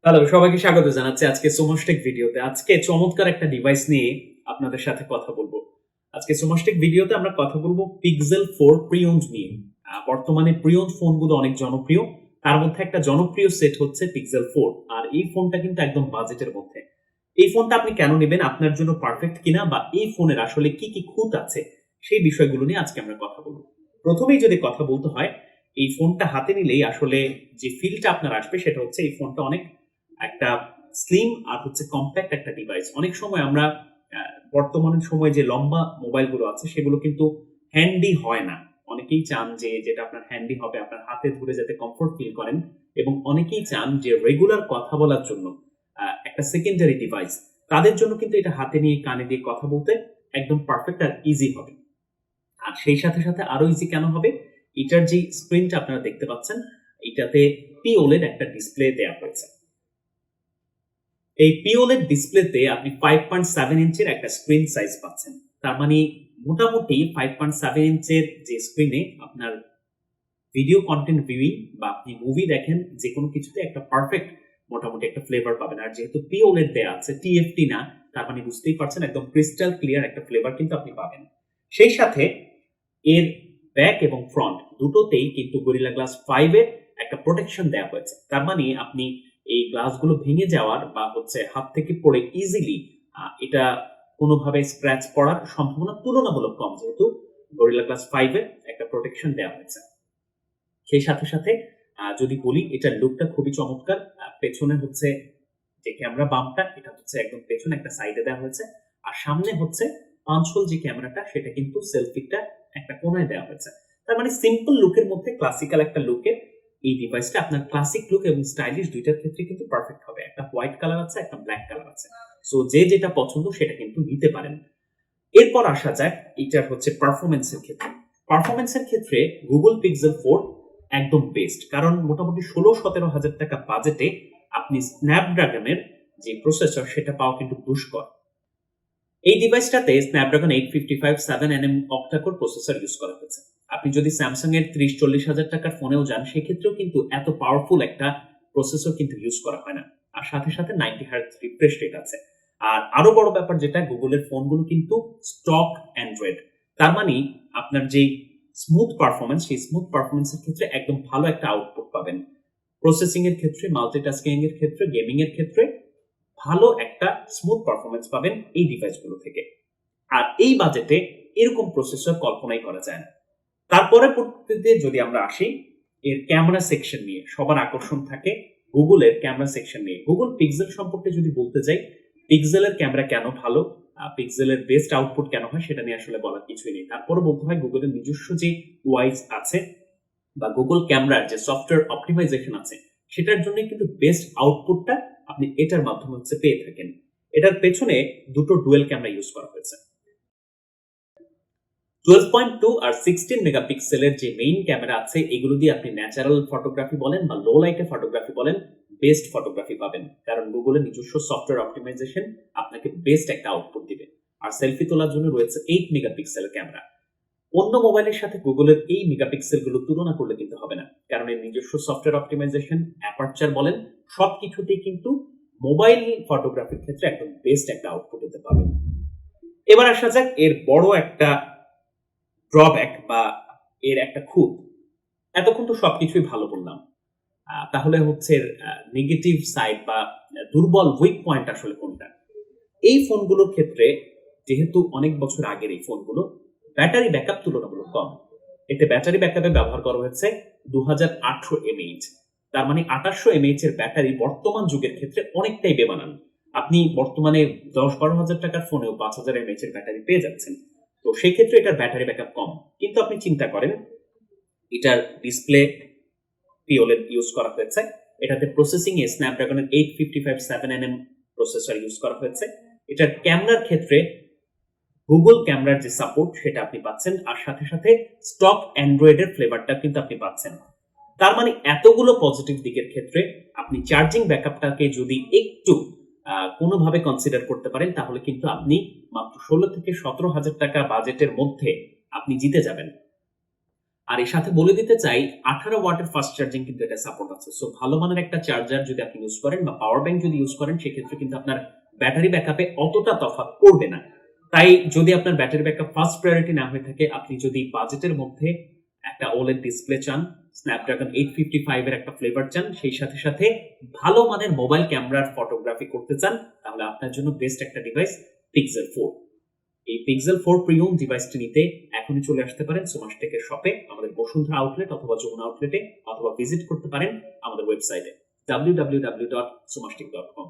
Hello, সবাইকে স্বাগত জানাচ্ছি আজকে সোমোস্টেক ভিডিওতে। আজকে চমৎকার একটা ডিভাইস নিয়ে আপনাদের সাথে কথা বলবো। আজকে সোমোস্টেক ভিডিওতে আমরা কথা বলবো পিক্সেল 4 প্রি-ওন্ড নিয়ে। বর্তমানে প্রি-ওন্ড ফোনগুলো অনেক জনপ্রিয়। তার মধ্যে একটা জনপ্রিয় সেট হচ্ছে পিক্সেল 4। আর এই ফোনটা কিন্তু একদম বাজেটের মধ্যে। এই ফোনটা আপনি কেন নেবেন, আপনার জন্য পারফেক্ট কিনা, বা এই ফোনের আসলে কি কি খুঁত আছে, সেই বিষয়গুলো নিয়ে আজকে আমরা কথা বলবো। প্রথমেই যদি কথা বলতে হয়, এই ফোনটা হাতে নিলেই আসলে যে ফিলটা আপনার আসবে সেটা হচ্ছে এই ফোনটা অনেক একটা স্লিম আর হচ্ছে কম্প্যাক্ট একটা ডিভাইস। অনেক সময় আমরা বর্তমান সময়ে যে লম্বা মোবাইলগুলো আছে সেগুলো কিন্তু হ্যান্ডি হয় না। অনেকেই চান যে যেটা আপনার হ্যান্ডি হবে, আপনার হাতে ধরে যাতে কমফোর্ট ফিল করেন, এবং অনেকেই চান যে রেগুলার কথা বলার জন্য একটা সেকেন্ডারি ডিভাইস। তাদের জন্য কিন্তু এটা হাতে নিয়ে কানে দিয়ে কথা বলতে একদম পারফেক্ট আর ইজি হবে। আর সেই সাথে সাথে আরো ইজি কেন হবে, এটার যে স্ক্রিনটা আপনারা দেখতে পাচ্ছেন, এটাতে OLED একটা ডিসপ্লে দেওয়া হয়েছে। এই OLED ডিসপ্লেতে আপনি 5.7 ইঞ্চের একটা স্ক্রিন সাইজ পাচ্ছেন। তার মানে মোটামুটি 5.7 ইঞ্চের যে স্ক্রিনে আপনার ভিডিও কন্টেন্ট ভিউইং বা আপনি মুভি দেখেন, যে কোনো কিছুতে একটা পারফেক্ট মোটামুটি একটা ফ্লেভার পাবেন। আর যেহেতু OLED দেয়া আছে, TFT না, তার মানে বুঝতেই পারছেন একদম ক্রিস্টাল ক্লিয়ার একটা ফ্লেভার কিন্তু আপনি পাবেন। সেই সাথে এর ব্যাক এবং ফ্রন্ট দুটোতেই কিন্তু গরিলা গ্লাস 5 এর একটা প্রোটেকশন দেওয়া হয়েছে। তার মানে আপনি এই গ্লাসগুলো ভেঙে যাওয়ার বা হচ্ছে হাত থেকে পড়ে ইজিলি এটা কোনোভাবে স্ক্র্যাচ পড়ার সম্ভাবনা তুলনামূলক কম, যেহেতু গরিলা গ্লাস 5 এর একটা প্রোটেকশন দেওয়া হয়েছে। সেই সাথে সাথে যদি বলি, এটার লুকটা খুবই চমৎকার। পেছনে হচ্ছে যে ক্যামেরা বামটা, এটা হচ্ছে একদম পেছনে একটা সাইডে দেওয়া হয়েছে। আর সামনে হচ্ছে পাঁচহোল যে ক্যামেরাটা, সেটা কিন্তু সেলফিটা একটা কোণায় দেওয়া হয়েছে। তার মানে সিম্পল লুকের মধ্যে ক্লাসিক্যাল একটা লুকের এই ডিভাইসটা আপনার ক্লাসিক লুক এবং স্টাইলিশ দুইটার ক্ষেত্রে কিন্তু পারফেক্ট হবে। একটা হোয়াইট কালার আছে, একটা ব্ল্যাক কালার আছে। সো যে যেটা পছন্দ সেটা কিন্তু নিতে পারেন। এরপর আসা যাক এটার হচ্ছে পারফরমেন্সের ক্ষেত্রে। পারফরমেন্সের ক্ষেত্রে গুগল পিক্সেল 4 একদম বেস্ট, কারণ মোটামুটি 16-17 হাজার টাকা বাজেটে আপনি স্ন্যাপড্রাগনের যে প্রসেসর সেটা পাওয়া কিন্তু দুষ্কর। এই ডিভাইসটাতে Snapdragon 855 7nm octa core processor use করা হয়েছে। আপনি যদি স্যামসাং এর 30-40 হাজার টাকার ফোনেও যান, সেক্ষেত্রেও কিন্তু এত পাওয়ারফুল একটা প্রসেসর কিন্তু ইউজ করা হয় না। আর সাথে সাথে 90 হার্টজ রিফ্রেশ রেট আছে। আর আরো বড় ব্যাপার যেটা, গুগলের ফোনগুলো কিন্তু স্টক অ্যান্ড্রয়েড। তার মানে আপনার যে স্মুথ পারফরমেন্স, সেই স্মুথ পারফরমেন্সের ক্ষেত্রে একদম ভালো একটা আউটপুট পাবেন। প্রসেসিং এর ক্ষেত্রে, মাল্টিটাস্কিং এর ক্ষেত্রে, গেমিং এর ক্ষেত্রে ভালো একটা স্মুথ পারফরমেন্স পাবেন এই ডিভাইসগুলো থেকে। আর এই বাজেটে এরকম প্রসেসর কল্পনাই করা যায় না। তারপরে পরবর্তীতে যদি আমরা আসি এর ক্যামেরা সেকশন নিয়ে, সবার আকর্ষণ থাকে গুগলের ক্যামেরা সেকশন নিয়ে। গুগল পিক্সেল সম্পর্কে যদি বলতে যাই, পিক্সেলের ক্যামেরা কেন ভালো, পিক্সেলের বেস্ট আউটপুট কেন হয়, সেটা নিয়ে আসলে বলার কিছুই নেই। তারপরে বলতে হয় গুগলের নিজস্ব যে ওয়াইজ আছে বা গুগল ক্যামেরার যে সফটওয়্যার অপটিমাইজেশন আছে, সেটার জন্য কিন্তু বেস্ট আউটপুটটা আপনি এটার মাধ্যমে হচ্ছে পেয়ে থাকেন। এটার পেছনে দুটো ডুয়েল ক্যামেরা ইউজ করা হয়েছে। 12.2 আর 16 মেগাপিক্সেলের যে মেইন ক্যামেরা আছে, এগুলো দিয়ে আপনি ন্যাচারাল ফটোগ্রাফি বলেন বা লো লাইটে ফটোগ্রাফি বলেন, বেস্ট ফটোগ্রাফি পাবেন। কারণ গুগলের নিজস্ব সফটওয়্যার অপটিমাইজেশন আপনাকে বেস্ট একটা আউটপুট দিবে। আর সেলফি তোলার জন্য রয়েছে 8 মেগাপিক্সেলের ক্যামেরা। অন্য মোবাইলের সাথে গুগলের এই মেগাপিক্সেল গুলো তুলনা করলে কিন্তু হবে না, কারণ এর নিজস্ব সফটওয়্যার অপটিমাইজেশন, অ্যাপারচার বলেন, সবকিছুতেই কিন্তু মোবাইল ফটোগ্রাফির ক্ষেত্রে একদম বেস্ট একটা আউটপুট দিতে পারবেন। এবার আসা যাক এর বড় একটা ড্রব্যাক বা এর একটা খুঁত। এতক্ষণ তো সবকিছুই ভালো বললাম, তাহলে হচ্ছে নেগেটিভ সাইড বা দুর্বল উইক পয়েন্ট আসলে কোনটা? এই ফোনগুলোর ক্ষেত্রে যেহেতু অনেক বছর আগের এই ফোনগুলো, ব্যাটারি ব্যাকআপ তুলনামূলক কম। এতে ব্যাটারি ব্যাকআপে ব্যবহার করা হয়েছে 2018 mAh। তার মানে 2800 mAh এর ব্যাটারি বর্তমান যুগের ক্ষেত্রে অনেকটাই বেমানান। আপনি বর্তমানে 10-12 হাজার টাকার ফোনেও 5000 mAh এর ব্যাটারি পেয়ে যাচ্ছেন। তো সেই ক্ষেত্রে এটার ব্যাটারি ব্যাকআপ কম। কিন্তু আপনি চিন্তা করেন, এটার ডিসপ্লে OLED ইউজ করা হয়েছে। এটাতে প্রসেসিং এ স্ন্যাপড্রাগনের 855 7nm প্রসেসর ইউজ করা হয়েছে। এটার ক্যামেরার ক্ষেত্রে গুগল ক্যামেরার যে সাপোর্ট সেটা আপনি পাচ্ছেন, আর সাথে সাথে স্টক অ্যান্ড্রয়েডের ফ্লেভারটা কিন্তু আপনি পাচ্ছেন। তার মানে এতগুলো পজিটিভ দিকের ক্ষেত্রে আপনি চার্জিং ব্যাকআপটাকে যদি একটু কোনোভাবে কনসিডার করতে পারেন, তাহলে কিন্তু আপনি মাত্র 16 থেকে 17 হাজার টাকা বাজেটের মধ্যে আপনি জিতে যাবেন। আর এর সাথে বলে দিতে চাই 18 ওয়াটের ফাস্ট চার্জিং কিন্তু এটা সাপোর্ট আছে। সো ভালো মানের একটা চার্জার যদি আপনি ইউজ করেন বা পাওয়ার ব্যাংক যদি ইউজ করেন সেক্ষেত্রে কিন্তু আপনার ব্যাটারি ব্যাকআপে অতটা তফাৎ পড়বে না। তাই যদি আপনার ব্যাটারি ব্যাকআপ ফার্স্ট প্রায়োরিটি না হয়ে থাকে, আপনি যদি বাজেটের মধ্যে একটা OLED ডিসপ্লে চান, স্ন্যাপড্রাগন 855 এর একটা ফ্লেভার চান, সেই সাথে সাথে ভালো মানের মোবাইল ক্যামেরার ফটোগ্রাফি করতে চান, তাহলে আপনার জন্য বেস্ট একটা ডিভাইস পিক্সেল 4। এই পিক্সেল 4 প্রিমিয়াম ডিভাইসটি নিতে এখনই চলে আসতে পারেন সোমাসটেকের শপে, আমাদের বসুন্ধরা আউটলেট অথবা যমুনা আউটলেটে, অথবা ভিজিট করতে পারেন আমাদের ওয়েবসাইটে www.somastek.com।